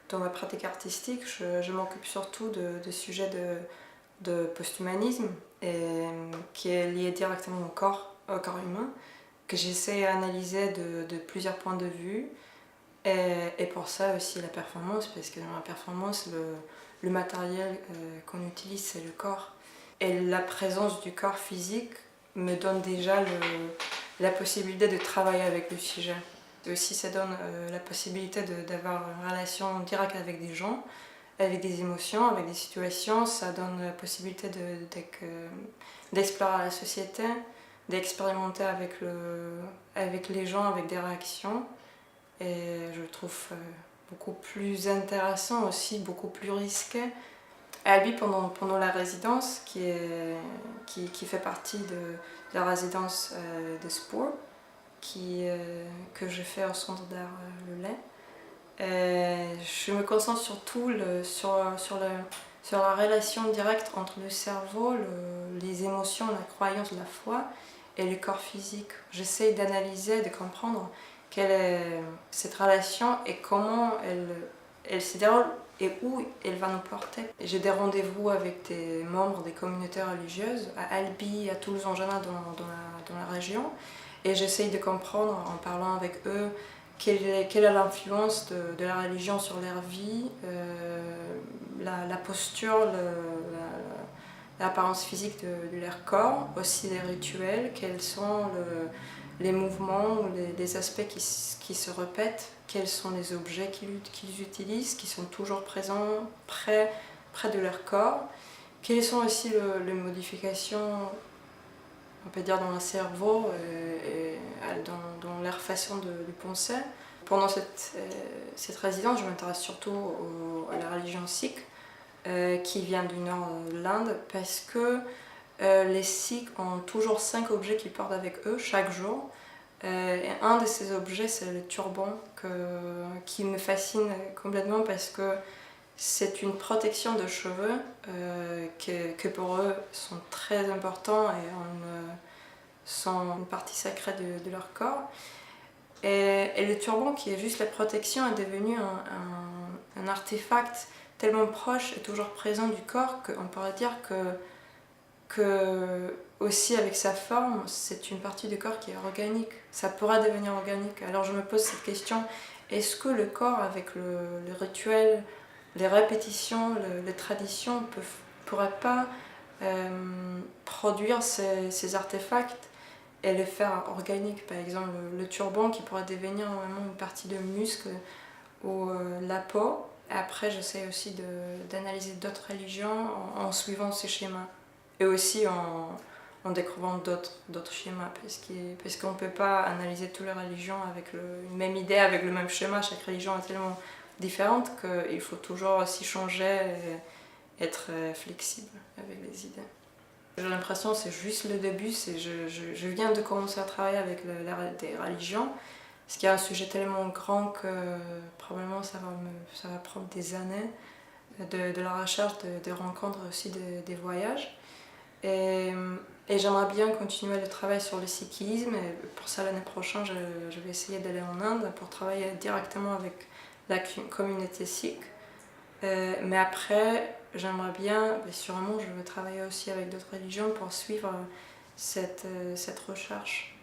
Dans ma pratique artistique, je m'occupe surtout de sujets de post-humanisme qui est lié directement au corps humain, que j'essaie d'analyser de plusieurs points de vue. Et pour ça aussi la performance, parce que dans la performance, le matériel qu'on utilise, c'est le corps. Et la présence du corps physique me donne déjà la possibilité de travailler avec le sujet. Et aussi, ça donne la possibilité d'avoir une relation directe avec des gens, avec des émotions, avec des situations. Ça donne la possibilité d'explorer la société, d'expérimenter avec les gens, avec des réactions. Et je le trouve beaucoup plus intéressant aussi, beaucoup plus risqué. À Albi, pendant la résidence, qui fait partie de la résidence de sport, que je fais au Centre d'art Le Lay, je me concentre surtout sur la relation directe entre le cerveau, les émotions, la croyance, la foi et le corps physique. J'essaie d'analyser, de comprendre quelle est cette relation et comment elle se déroule et où elle va nous porter. J'ai des rendez-vous avec des membres des communautés religieuses à Albi, à Toulouse en général, dans la région, et j'essaye de comprendre en parlant avec eux quelle est l'influence de la religion sur leur vie, la posture, l'apparence physique de leur corps, aussi les rituels, quels sont les mouvements ou les aspects qui se répètent, quels sont les objets qu'ils utilisent, qui sont toujours présents près de leur corps, quelles sont aussi les modifications, on peut dire, dans le cerveau et dans leur façon de penser. Pendant cette résidence, je m'intéresse surtout à la religion sikh, qui vient du nord de l'Inde, parce que les Sikhs ont toujours 5 objets qu'ils portent avec eux chaque jour. Et un de ces objets, c'est le turban, qui me fascine complètement parce que c'est une protection de cheveux que pour eux sont très importants et sont une partie sacrée de leur corps. Et le turban, qui est juste la protection, est devenu un artefact tellement proche et toujours présent du corps qu'on pourrait dire que aussi avec sa forme, c'est une partie du corps qui est organique. Ça pourra devenir organique. Alors je me pose cette question, est-ce que le corps, avec le rituel, les répétitions, les traditions, ne pourrait pas produire ces artefacts et les faire organiques? Par exemple, le turban qui pourrait devenir vraiment une partie de muscle ou la peau. Après, j'essaie aussi d'analyser d'autres religions en suivant ces schémas. Et aussi en découvrant d'autres schémas. Parce qu'on ne peut pas analyser toutes les religions avec une même idée, avec le même schéma. Chaque religion est tellement différente qu'il faut toujours aussi changer et être flexible avec les idées. J'ai l'impression que c'est juste le début. Je viens de commencer à travailler avec des religions. Parce qu'il y a un sujet tellement grand que probablement ça va prendre des années de la recherche, des rencontres, aussi des voyages. Et j'aimerais bien continuer le travail sur le sikhisme. Et pour ça, l'année prochaine, je vais essayer d'aller en Inde pour travailler directement avec la communauté sikh. Mais après, j'aimerais bien, sûrement, je veux travailler aussi avec d'autres religions pour suivre cette recherche.